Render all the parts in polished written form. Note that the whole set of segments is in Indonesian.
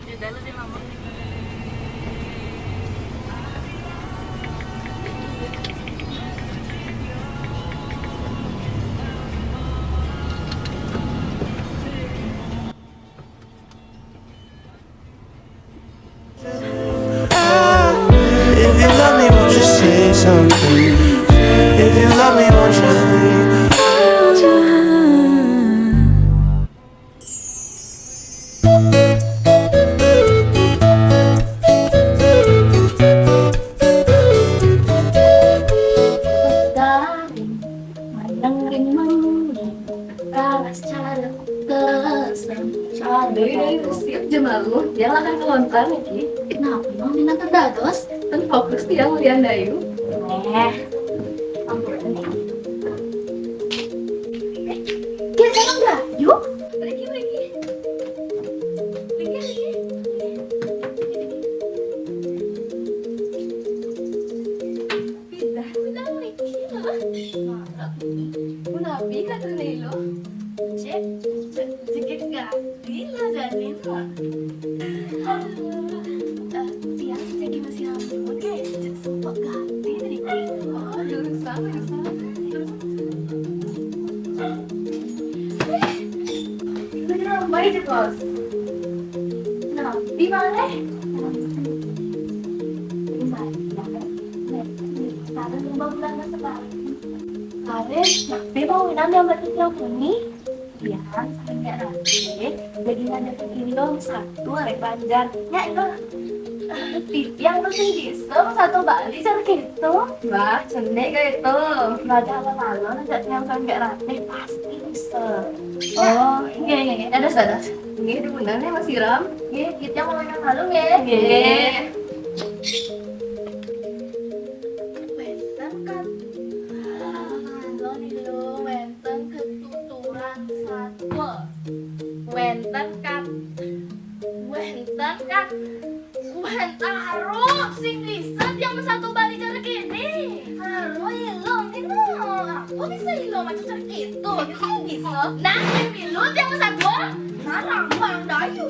Sudah lu sih mama. If you love me, won't you say something? If you love me, won't you leave? Garing, mandang mengi, kalas cara kesem, cara Dari siap jam lalu, dia akan kelontar nih. kenapa mau minat dados? Kan fokus dia ngeliat Dayu. Ampun nih. Dia sama nggak? Yuk. Lagi. Pindah lagi lah. Kunapi ka Trinelo? Cek, sedikit ganti lah jadi lah. Tiang jadi masih rambut ke, sempat ganti tadi. Oh, jurusan. Beneran baik deh bos. Nah, di mana? Di mana? Tadi lembang bulan sekali. Karet, tapi mau nambah batu telepon nih. Iya, sering nggak rame. Jadi ada kilo satu hari panjang. Ya itu. Yang lu sih bisa satu balik cara gitu. Wah, cenek kayak itu. Nggak ada apa-apa, nanti yang sampai rame pasti bisa. Oh, Iya, ada. ini di punanya masih ram. Iya, kita mau yang malu ya. Iya. Wenten kan halo nih lo wenten ketuturan satwa wenten kan harus sing bisa yang satu balik cara gini harus ilom itu aku bisa ilom macam cara itu yang bisa nah yang milut yang satu narang bang dayu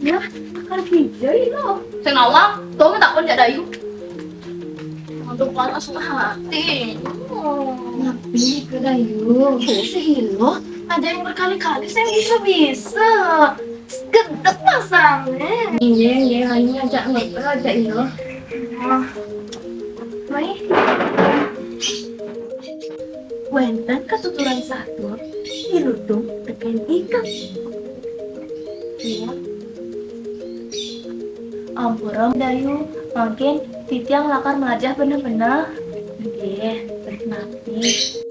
ya akan hijau lo Senawang, tuh minta pun jak Dayu. untuk panas hati. Ngapain ke Dayu? Sehilo, ada yang berkali-kali saya bisa. Gedek pasangnya. Iya, hanya ajak ngobrol aja itu. Baik. Wenten ketuturan satu, dirudung tekan ikan. Iya. Ampura Dayu, mungkin Titiang akan melajah benar-benar. Oke, berarti